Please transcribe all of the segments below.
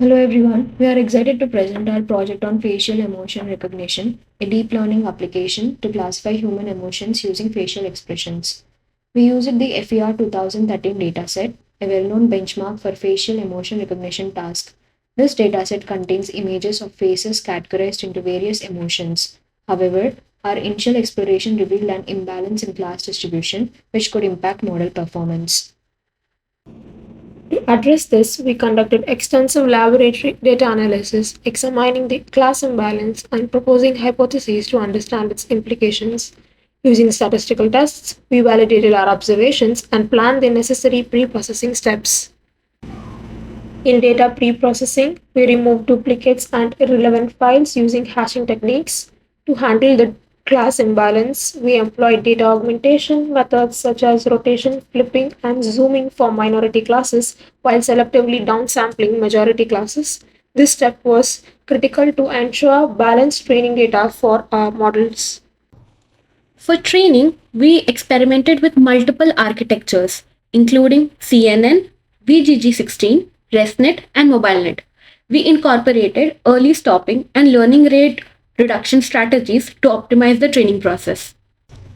Hello everyone, we are excited to present our project on facial emotion recognition, a deep learning application to classify human emotions using facial expressions. We used the FER 2013 dataset, a well-known benchmark for facial emotion recognition tasks. This dataset contains images of faces categorized into various emotions. However, our initial exploration revealed an imbalance in class distribution, which could impact model performance. To address this, we conducted extensive laboratory data analysis, examining the class imbalance and proposing hypotheses to understand its implications. Using statistical tests, we validated our observations and planned the necessary pre-processing steps. In data pre-processing, we removed duplicates and irrelevant files using hashing techniques. To handle the class imbalance, we employed data augmentation methods such as rotation, flipping, and zooming for minority classes while selectively downsampling majority classes. This step was critical to ensure balanced training data for our models. For training, we experimented with multiple architectures, including CNN, VGG16, ResNet, and MobileNet. We incorporated early stopping and learning rate reduction strategies to optimize the training process.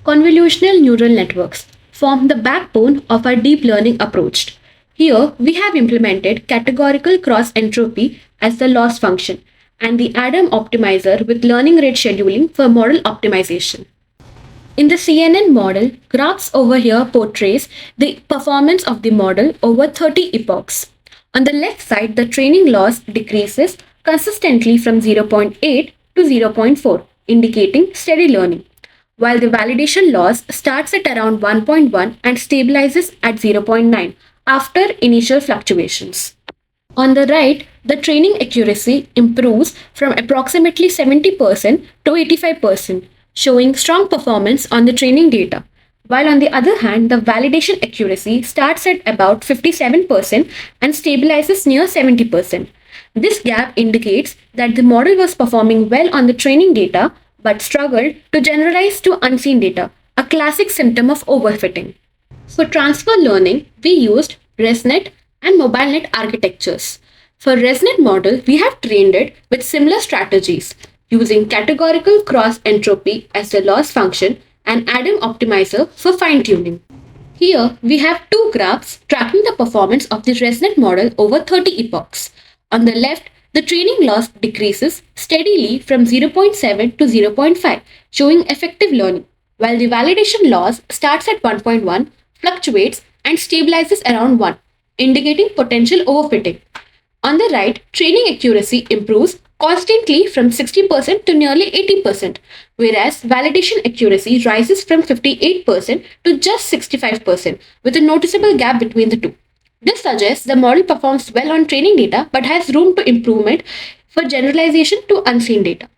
Convolutional neural networks form the backbone of our deep learning approach. Here, we have implemented categorical cross entropy as the loss function and the Adam optimizer with learning rate scheduling for model optimization. In the CNN model, graphs over here portrays the performance of the model over 30 epochs. On the left side, the training loss decreases consistently from 0.8 to 0.4, indicating steady learning, while the validation loss starts at around 1.1 and stabilizes at 0.9 after initial fluctuations. On the right, the training accuracy improves from approximately 70% to 85%, showing strong performance on the training data. While on the other hand, the validation accuracy starts at about 57% and stabilizes near 70%. This gap indicates that the model was performing well on the training data but struggled to generalize to unseen data, a classic symptom of overfitting. For transfer learning, we used ResNet and MobileNet architectures. For ResNet model, we have trained it with similar strategies using categorical cross entropy as the loss function and Adam optimizer for fine-tuning. Here, we have two graphs tracking the performance of the ResNet model over 30 epochs. On the left, the training loss decreases steadily from 0.7 to 0.5, showing effective learning, while the validation loss starts at 1.1, fluctuates, and stabilizes around 1, indicating potential overfitting. On the right, training accuracy improves constantly from 60% to nearly 80%, whereas validation accuracy rises from 58% to just 65%, with a noticeable gap between the two. This suggests the model performs well on training data but has room to improvement for generalization to unseen data.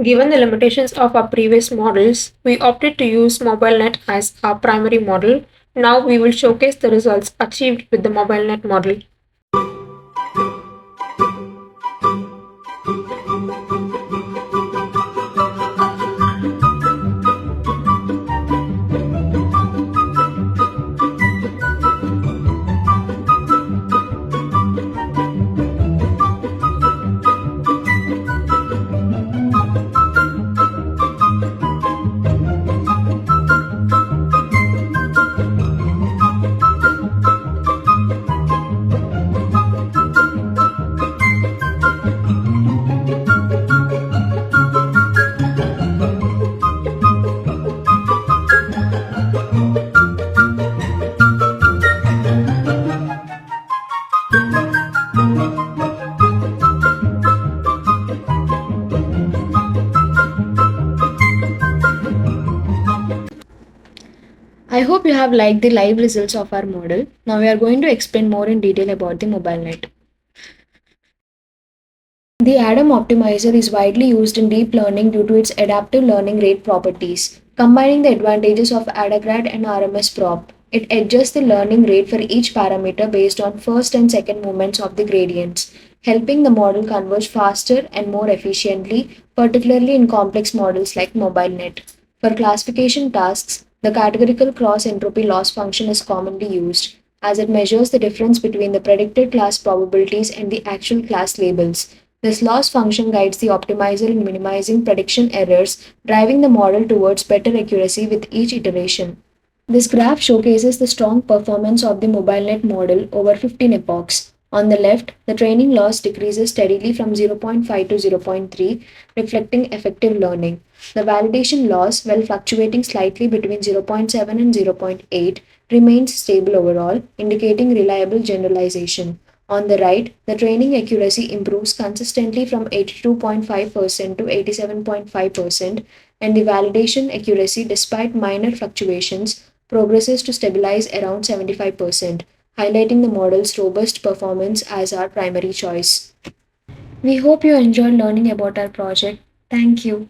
Given the limitations of our previous models, we opted to use MobileNet as our primary model. Now we will showcase the results achieved with the MobileNet model. I hope you have liked the live results of our model. Now we are going to explain more in detail about the MobileNet. The Adam optimizer is widely used in deep learning due to its adaptive learning rate properties, combining the advantages of AdaGrad and RMS prop. It adjusts the learning rate for each parameter based on first and second movements of the gradients, helping the model converge faster and more efficiently, particularly in complex models like MobileNet. For classification tasks, the categorical cross entropy loss function is commonly used. as it measures the difference between the predicted class probabilities and the actual class labels. This loss function guides the optimizer in minimizing prediction errors, driving the model towards better accuracy with each iteration. This graph showcases the strong performance of the MobileNet model over 15 epochs. On the left, the training loss decreases steadily from zero point 0.5 to zero point 0.3, reflecting effective learning. The validation loss, while fluctuating slightly between zero point 0.7 and zero point 0.8, remains stable overall, indicating reliable generalization. On the right, the training accuracy improves consistently from 82.5% to 87.5%, and the validation accuracy, despite minor fluctuations, progresses to stabilize around 75%, highlighting the model's robust performance as our primary choice. We hope you enjoyed learning about our project. Thank you.